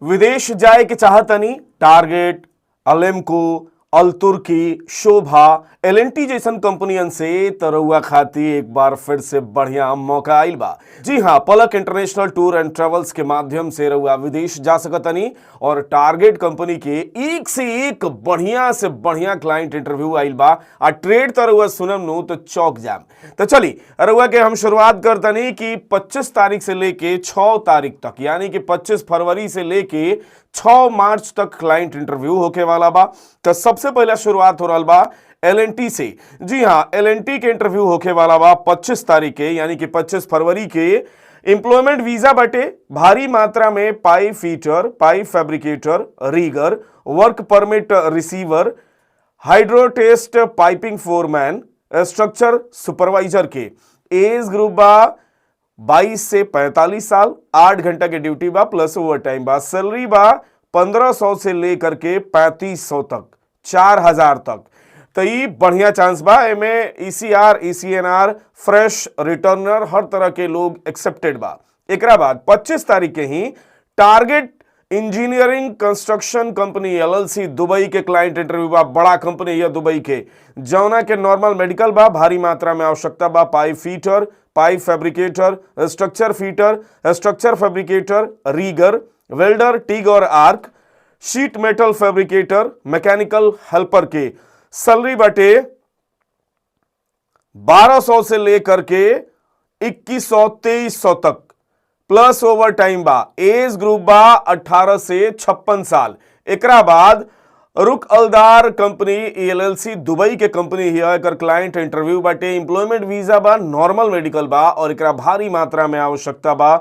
विदेश जाए के चाहतनी टारगेट, अलेम्को, अल तुर्की, शोभा, एल&टी जैसन कंपनियन से तरौआ खाती एक बार फिर से बढ़िया मौका आइल बा। जी हाँ, पलक इंटरनेशनल टूर एंड ट्रेवल्स के माध्यम से रउआ विदेश जा सकतनी और टारगेट कंपनी के एक से एक बढ़िया से बढ़िया क्लाइंट इंटरव्यू आइल बा। आ ट्रेड तरउआ सुनम नु तो चौक जाम। तो चली रउआ के हम शुरुआत करतनी कि 25 तारीख से लेके 6 तारीख तक, यानी कि 25 फरवरी से लेके 6 मार्च तक क्लाइंट इंटरव्यू होके वाला बा। तो सबसे पहला शुरुआत हो रहा बा एल&टी से। जी हाँ, एल&टी के इंटरव्यू होके वाला बा 25 तारीख के, यानी कि 25 फरवरी के। एम्प्लॉयमेंट वीजा बटे भारी मात्रा में pipe fitter, pipe fabricator, rigger, work permit receiver, hydrotest piping foreman, structure supervisor के। एज ग्रुप बा 22 से 45 साल, 8 घंटा के ड्यूटी बा प्लस ओवर टाइम बा। सैलरी बा 1500 से लेकर के 3500 तक, 4000 तक। तो ये बढ़िया चांस बा। एमे ईसीआर, ईसीएनआर, फ्रेश रिटर्नर, हर तरह के लोग एक्सेप्टेड बा। एकरा बाद 25 तारीख के ही target engineering construction company LLC Dubai के क्लाइंट इंटरव्यू बा। बड़ा कंपनी है दुबई के, जौना के नॉर्मल मेडिकल बा, भारी मात्रा में आवश्यकता बा। Pipe fitter, pipe fabricator, structure fitter, structure fabricator, rigger, welder, TIG और आर्क, sheet metal fabricator, mechanical helper के। सैलरी बटे 1200 से लेकर के 2100-2300 तक प्लस ओवर टाइम बा। एज ग्रुप बा 18 से 56 साल। एकरा बाद रुक अलदार कंपनी एलएलसी दुबई के कंपनी है। एकर क्लाइंट इंटरव्यू बाटे। एम्प्लॉयमेंट वीजा बा, नॉर्मल मेडिकल बा और एकरा भारी मात्रा में आवश्यकता बा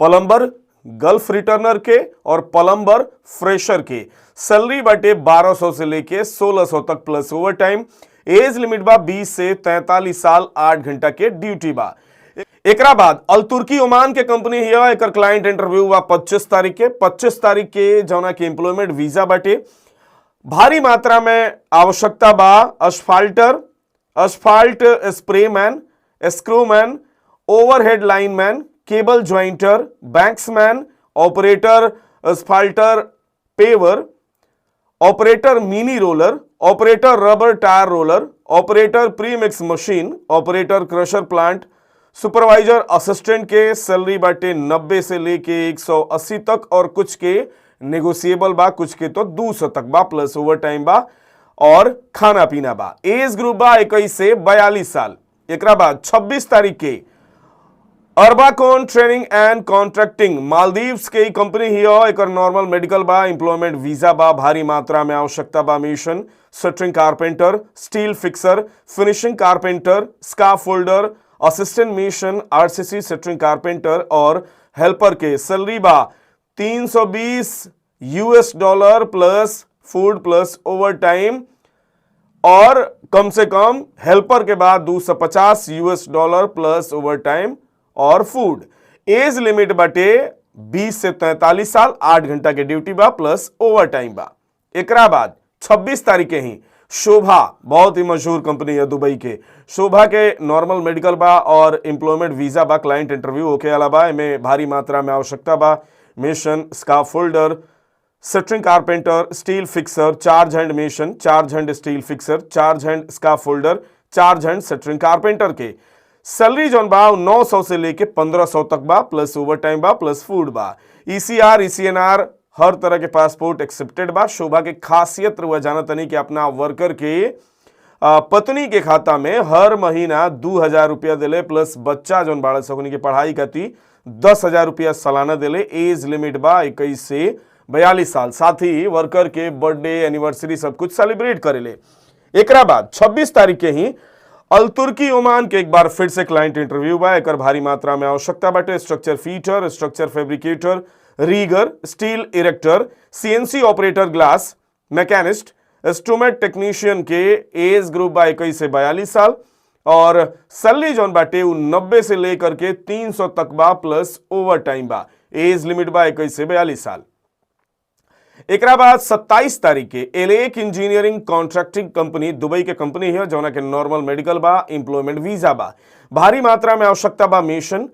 प्लम्बर, गल्फ रिटर्नर के और प्लम्बर फ्रेशर के। सैलरी बाटे 1200 से लेके 1600 तक plus overtime. Age limit बा 20 से 43 साल, 8 घंटा के ड्यूटी बा। एकरा बाद अल तुर्की ओमान के कंपनी है। एकर क्लाइंट इंटरव्यू बा 25 तारीख के। 25 तारीख के जौना के एम्प्लॉयमेंट वीजा बाटे। भारी मात्रा में आवश्यकता बा asphalter, asphalt sprayman, screwman, overhead lineman, cable jointer, banksman, operator asphalter paver, operator mini roller, operator rubber tyre roller, operator premix machine, operator crusher plant, supervisor assistant के। सैलरी बाटे 90 से लेके 180 तक और कुछ के नेगोशिएबल बा, कुछ के तो 200 तक बा प्लस ओवर टाइम बा और खाना पीना बा। एज ग्रुप बा 21 से 42 साल। एकरा बाद 26 तारीख के Urbacon training and contracting Maldives के कंपनी ही हो। एकर नॉर्मल मेडिकल बा, एम्प्लॉयमेंट वीजा बा, भारी मात्रा में आवश्यकता बा। Mason shuttering carpenter, steel fixer, finishing carpenter, scaffolder, assistant mason, RCC shuttering carpenter और हेल्पर के। सैलरी बा 320 US dollar plus food plus overtime और कम से कम हेल्पर के बाद 250 US dollar plus overtime और फूड। एज लिमिट बटे 20 से 43 साल, 8 घंटा के ड्यूटी बा प्लस ओवर टाइम बा। एकरा बाद 26 तारीख के ही शोभा, बहुत ही मशहूर कंपनी है दुबई के। शोभा के नॉर्मल मेडिकल बा और एम्प्लॉयमेंट वीजा बा। क्लाइंट इंटरव्यू होके अलावा एमे भारी मात्रा में आवश्यकता बा। Mason scaffolder, shuttering carpenter, steel fixer, charge hand mason, charge hand steel fixer, charge hand scaffolder, charge hand shuttering carpenter के। सैलरी जौन बा 900 से लेके 1500 तक बा प्लस ओवर टाइम बा प्लस फूड बा। ईसीआर, ईसीएनआर, हर तरह के पासपोर्ट एक्सेप्टेड बा। शोभा के खासियत रुआ जाना तनी कि अपना वर्कर के पत्नी के खाता में हर महीना 2000 रुपया दिले प्लस बच्चा जौन बाड़ा सकुनी के पढ़ाई खाती 10,000 रुपया सालाना दिले। एज लिमिट बा 21 से 42 साल। साथ ही वर्कर के बर्थडे, एनिवर्सरी सब कुछ सेलिब्रेट करेले। एकरा बाद 26 तारीख के ही अल तुर्की ओमान के एक बार फिर से क्लाइंट इंटरव्यू बा। एकर भारी मात्रा में आवश्यकता बाटे। Structure fitter, structure fabricator, rigger, steel erector, CNC operator, glass machinist, instrument technician के। एज ग्रुप बा 21 से 42 साल और सैलरी जौन बाटे 90 से लेकर के 300 तक बा प्लस ओवर टाइम बा। एज लिमिट बा 21 से 42 साल। एकरा बाद 27 तारीख के ALEC engineering contracting company Dubai के कंपनी है जौना के नॉर्मल मेडिकल बा, एम्प्लॉयमेंट वीजा बा, भारी मात्रा में आवश्यकता बा। मिशन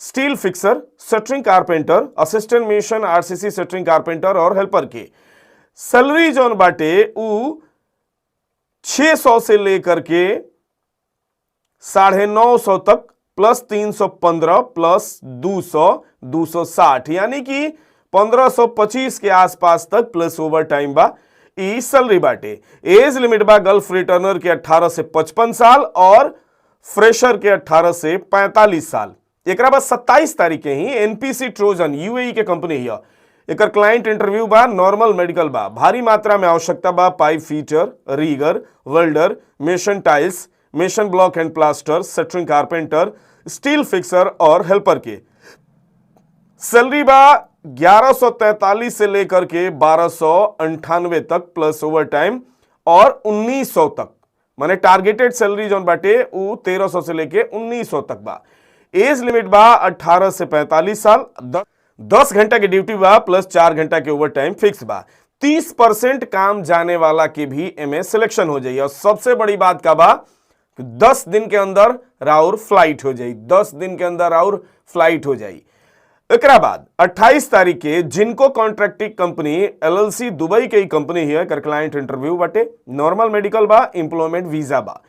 steel fixer, shuttering carpenter, assistant mason, RCC shuttering carpenter और हेल्पर के सैलरी जौन बाटे उ 600 से लेकर के 950 तक प्लस 315 प्लस 200 260 यानी कि 1525 के आसपास तक प्लस ओवर टाइम बा ई सैलरी बाटे। एज लिमिट बा गल्फ रिटर्नर के 18 से 55 साल और फ्रेशर के 18 से 45 साल। एक बाद 27 तारीख के ही एनपीसी ट्रोजन यूएई के कंपनी है। एक क्लाइंट इंटरव्यू बा, नॉर्मल मेडिकल बा, भारी मात्रा में आवश्यकता बा पाइप फीटर, रीगर, वेल्डर, मेसन टाइल्स, मेसन block and plaster, shuttering carpenter, steel fixer और हेल्पर के। सैलरी बा 1143 से लेकर के 1298 तक प्लस ओवर टाइम और 1900 तक, माने टारगेटेड सैलरी जौन बाटे उ 1300 से लेके 1900 तक बा। एज लिमिट बा 18 से 45 साल, 10 घंटा की ड्यूटी बा प्लस 4 घंटा के ओवर टाइम फिक्स बा। 30% काम जाने वाला के भी एमए सिलेक्शन हो जाइए। और सबसे बड़ी बात का बा 10 दिन के अंदर राउर फ्लाइट हो जाई, 10 दिन के अंदर राउर फ्लाइट हो जाई। एक बाद 28 तारीख के जिनको कॉन्ट्रैक्टिंग कंपनी एलएलसी दुबई के कंपनी है कर क्लाइंट इंटरव्यू बाटे, नॉर्मल मेडिकल बा, एम्प्लॉयमेंट वीजा बा,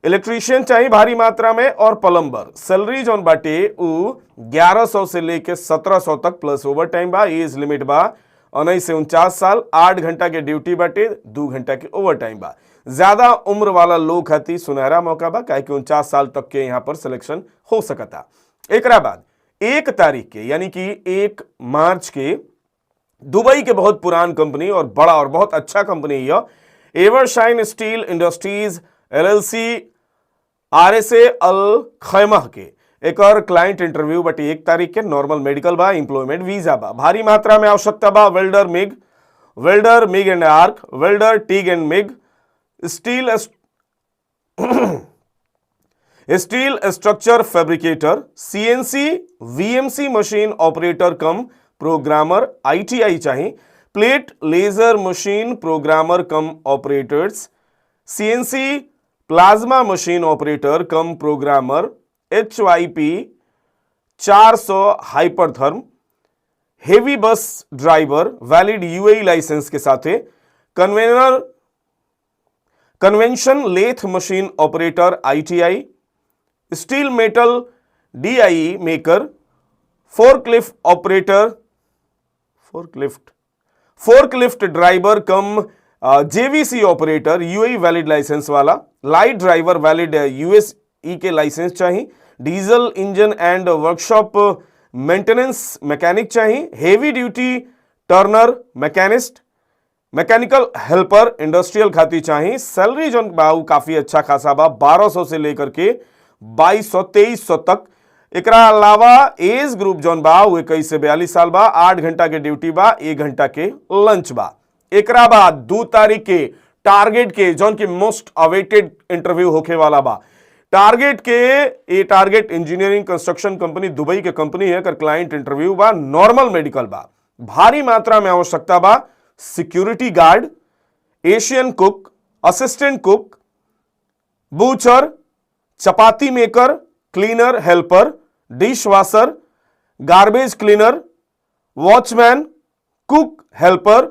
इलेक्ट्रीशियन चाहिए भारी मात्रा में और प्लम्बर। सैलरी जौन बाटे उ 1100 से लेके 1700 तक प्लस ओवर टाइम बा। एज लिमिट बा 19 से 49 साल, 8 घंटा के ड्यूटी बाटे, 2 घंटा के ओवर टाइम बा। ज्यादा उम्र वाला लोग खातिर सुनहरा मौका बा, काहे कि 49 साल तक के यहां पर सिलेक्शन हो सकता। एक बाद 1 तारीख के यानी कि 1 मार्च के दुबई के बहुत पुरान कंपनी और बड़ा और बहुत अच्छा कंपनी है Evershine steel industries LLC RSA अल खैमह के एक और क्लाइंट इंटरव्यू बटे 1 तारीख के, नॉर्मल मेडिकल बा, एम्प्लॉयमेंट वीजा बा, भारी मात्रा में आवश्यकता बा welder MIG and arc, welder TIG and MIG, steel structure fabricator, CNC VMC machine operator cum programmer ITI चाहिए, plate laser machine programmer cum operators, CNC plasma machine operator cum programmer, HYP 400 Hypertherm, heavy bus driver valid UAE licence के साथ, convention lathe machine operator ITI, steel metal die maker, forklift operator, forklift driver कम JCB operator UAE valid licence वाला, light driver valid UAE के licence चाहिए, diesel engine and workshop maintenance mechanic चाहिए, heavy duty turner machinist, mechanical helper industrial खाती चाहिए। Salary जो बाऊ काफी अच्छा खासा बा, 1200 से लेकर के 2200-2300 तक। एकरा अलावा एज ग्रुप जौन बा 21 से 42 साल बा, 8 घंटा के ड्यूटी बा, 1 घंटा के लंच बा। एकरा बाद 2 तारीख के टारगेट के जौन की मोस्ट अवेटेड इंटरव्यू होके वाला बा, टारगेट के ये target engineering construction company Dubai के कंपनी है कर क्लाइंट इंटरव्यू बा, नॉर्मल मेडिकल बा, भारी मात्रा में आवश्यकता बा security guard, Asian cook, assistant cook, butcher, chapati maker, cleaner helper, dish washer, garbage cleaner, watchman, cook helper,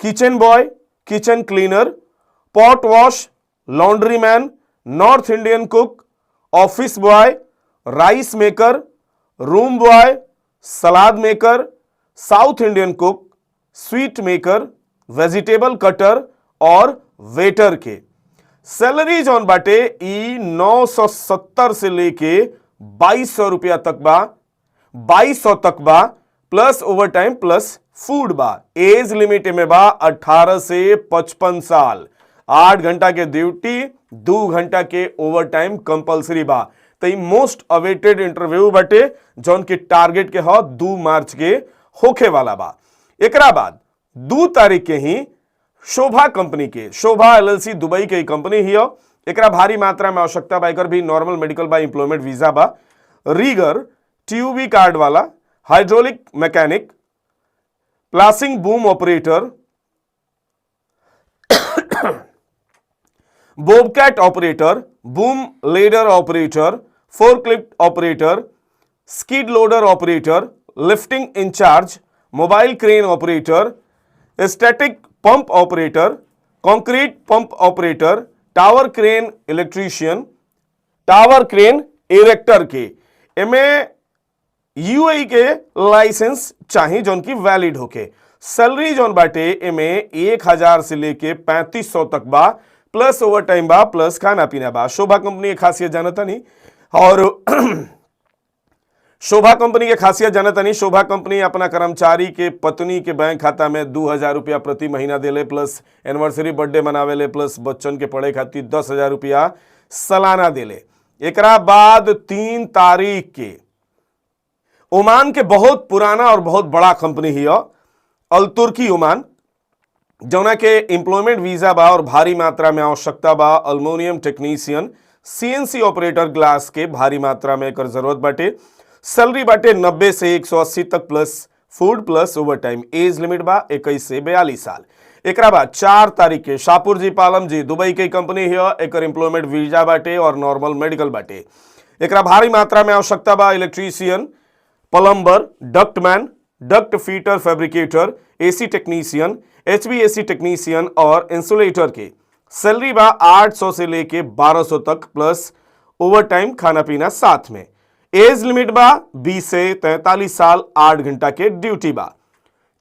kitchen boy, kitchen cleaner, pot wash, laundry man, North Indian cook, office boy, rice maker, room boy, salad maker, South Indian cook, sweet maker, vegetable cutter और waiter के। Salary जौन बाटे ई 970 से लेके 2200 रुपया तक बा, 2200 तक बा, plus overtime plus food बा। एज लिमिट में बा 18 से 55 साल, 8 घंटा के ड्यूटी, 2 घंटा के ओवर टाइम कंपल्सरी बा। तो मोस्ट अवेटेड इंटरव्यू बाटे जौन की टारगेट के हो 2 मार्च के होखे वाला बा। एकरा बाद 2 तारीख के ही शोभा कंपनी के, शोभा एलएलसी दुबई के कंपनी ही हो, एकरा भारी मात्रा में आवश्यकता बा, एकर भी नॉर्मल मेडिकल बा, एम्प्लॉयमेंट वीजा बा, रीगर ट्यूबी कार्ड वाला, hydraulic mechanic, placing boom operator, Bobcat operator, boom ladder operator, forklift operator, skid loader operator, lifting in charge, mobile crane operator, static pump operator, concrete pump operator, tower crane electrician, tower crane erector के एमे UAE के licence चाहिए जोन की valid होके। Salary जोन बाटे एमे 1000 से लेके 3500 तक बा, प्लस ओवर टाइम बा, प्लस खाना पीना बा। शोभा कंपनी की खासियत जानता नहीं और शोभा कंपनी के खासियत जानता नहीं। शोभा कंपनी अपना कर्मचारी के पत्नी के बैंक खाता में 2000 रुपया प्रति महीना देले, प्लस एनिवर्सरी बर्थडे मनावेले, प्लस बच्चन के पढ़े खातिर 10,000 रुपया सालाना देले। एकरा बाद 3 तारीख के ओमान के बहुत पुराना और बहुत बड़ा कंपनी ही अल तुर्की ओमान, जौना के एम्प्लॉयमेंट वीजा बा और भारी मात्रा में आवश्यकता बा। Aluminium technician, CNC operator glass के भारी मात्रा में एकर जरूरत बाटे। सैलरी बाटे 90 से 180 तक, plus food plus overtime. Age limit बा 21 से 42 साल। एकरा बाद 4 तारीख के शाहपुर जी पालम जी दुबई की कंपनी है। एकर एम्प्लॉयमेंट वीजा बाटे और नॉर्मल मेडिकल बाटे। एकरा भारी मात्रा में आवश्यकता बा। Electrician, plumber, ductman, duct fitter fabricator, AC technician, HVAC technician और इंसुलेटर के। सैलरी बा 800 से लेके 1200 तक, प्लस ओवर टाइम खाना पीना साथ में। एज लिमिट बा 20 से 43 साल, 8 घंटा के ड्यूटी बा।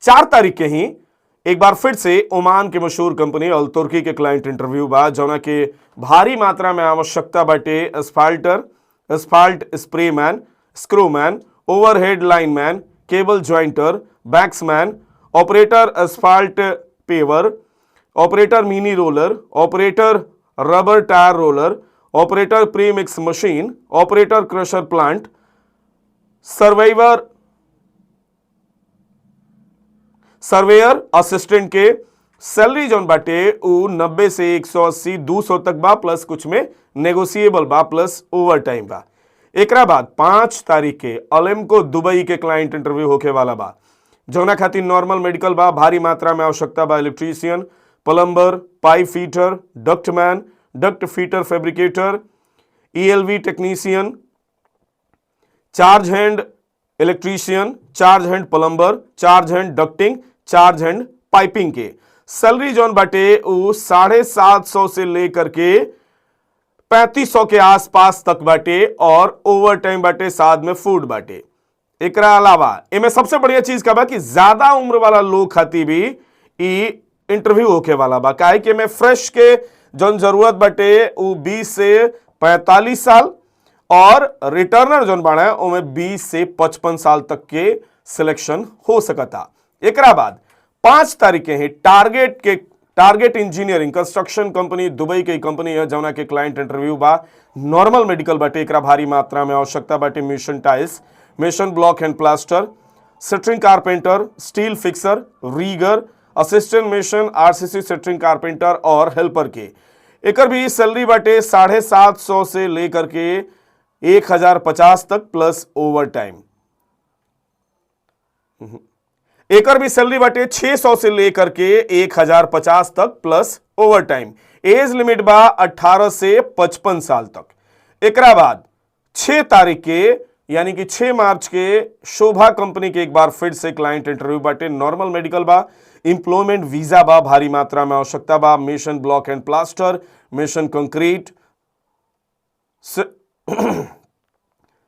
4 तारीख के ही एक बार फिर से ओमान के मशहूर कंपनी अल तुर्की के क्लाइंट इंटरव्यू बा, जौना के भारी मात्रा में आवश्यकता बाटे। Asphalter, asphalt sprayman, screwman, overhead lineman, cable jointer, banksman, operator asphalt paver, operator mini roller, operator rubber tyre roller, operator premix machine, operator crusher plant, surveyor assistant के। सैलरी जोन बाटे उ 90 से 180 200 तक बा, प्लस कुछ में नेगोशिएबल बा, प्लस ओवर टाइम बा। एकरा बाद 5 तारीख के अलेम्को दुबई के क्लाइंट इंटरव्यू होके वाला बा, जौना खातिर नॉर्मल मेडिकल बा। भारी मात्रा में आवश्यकता बा। Electrician, plumber, pipe fitter, ductman, duct fitter fabricator, ELV technician, charge hand electrician, charge hand plumber, charge hand ducting, charge hand piping के। सैलरी जोन बाटे उ 750 से लेकर के 3500 के आसपास तक बाटे और ओवर टाइम बाटे, साथ में फूड बाटे। एकरा अलावा इनमें सबसे बढ़िया चीज का बा कि ज्यादा उम्र वाला लोग खातिर भी ई इंटरव्यू होके वाला बा। काहे कि में फ्रेश के जोन जरूरत बाटे उ 20 से 45 साल और रिटर्नर जोन बाड़ा उनमें 20 से 55 साल तक के सिलेक्शन हो सकता। एकरा बाद 5 तारीख के ही target engineering construction company Dubai की कंपनी है, जौना के क्लाइंट इंटरव्यू बा। नॉर्मल मेडिकल बाटे। एकरा भारी मात्रा में आवश्यकता बाटे। Mason tiles, mason block and plaster, shuttering carpenter, steel fixer, rigger, assistant mason, RCC shuttering carpenter और हेल्पर के। एकर भी सैलरी बाटे 750 से लेकर के 1050 तक, प्लस ओवर टाइम। एकर भी सैलरी बाटे 600 से लेकर के 1050 तक, plus overtime. Age limit बा 18 से 55 साल तक। एकरा बाद 6 तारीख के यानी कि 6 मार्च के शोभा कंपनी के एक बार फिर से क्लाइंट इंटरव्यू बाटे। नॉर्मल मेडिकल बा। एम्प्लॉयमेंट वीजा बा। भारी मात्रा में आवश्यकता बा। Mason block and plaster, mason concrete,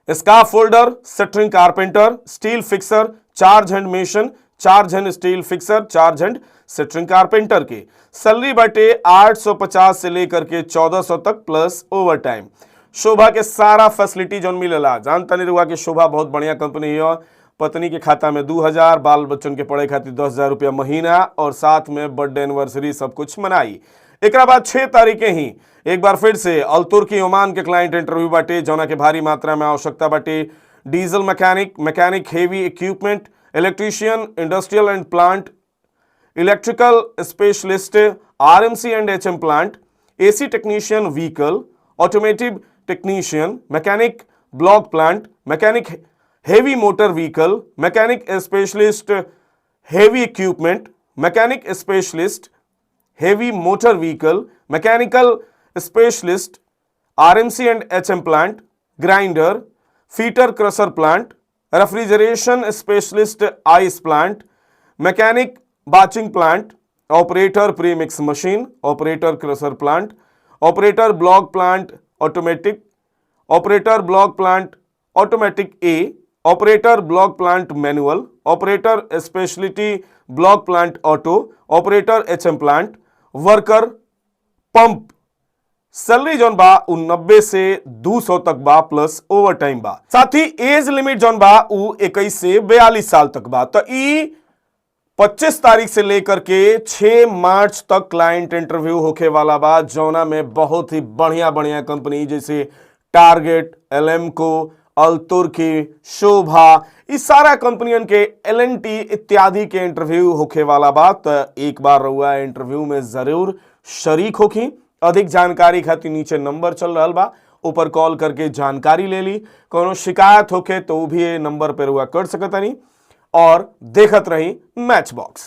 scaffolder, shuttering carpenter, steel fixer, charge hand mason, charge hand steel fixer, charge hand shuttering carpenter के। सैलरी बाटे 850 से लेकर के 1400 तक, प्लस ओवर टाइम। शोभा के सारा फैसिलिटी जोन मिलेला। जानता नहीं रुआ कि शोभा बहुत बढ़िया कंपनी है। पत्नी के खाता में 2000, बाल बच्चन के पढ़े खातिर 10,000 रुपया महीना और साथ में बर्थडे एनिवर्सरी सब कुछ मनाई। एकरा बाद 6 तारीख के ही एक बार फिर से अल तुर्की ओमान के क्लाइंट इंटरव्यू बाटे, जौना के भारी मात्रा में आवश्यकता बाटे। Diesel mechanic heavy equipment, electrician, industrial and plant, electrical specialist, RMC and HM plant, AC technician vehicle, automotive technician, mechanic block plant, mechanic heavy motor vehicle, mechanic specialist heavy equipment, mechanic specialist heavy motor vehicle, mechanical specialist, RMC and HM plant, grinder, fitter crusher plant, refrigeration specialist ice plant, mechanic batching plant, operator premix machine, operator crusher plant, operator block plant automatic, operator block plant automatic A, operator block plant manual, operator speciality block plant auto, operator HM plant, worker pump. Salary जौन बा उ 90 से 200 तक बा plus overtime बा। साथ ही age limit जौन बा उ 21 से 42 साल तक बा। तो ई 25 तारीख से लेकर के 6 मार्च तक क्लाइंट इंटरव्यू होके वाला बा, जौना में बहुत ही बढ़िया बढ़िया कंपनी जैसे टारगेट, एलेम्को, अल्तुर्की, शोभा, इस सारा कंपनियन के एलएनटी इत्यादि के इंटरव्यू होके वाला बा। तो एक बार रहुआ इंटरव्यू में जरूर शरीक होखी। अधिक जानकारी खातिर नीचे नंबर चल रहा बा, ऊपर कॉल करके जानकारी ले ली। कोनो शिकायत होके तो भी ये नंबर पे रहुआ कर सकतनी। और देखत रही मैच बॉक्स।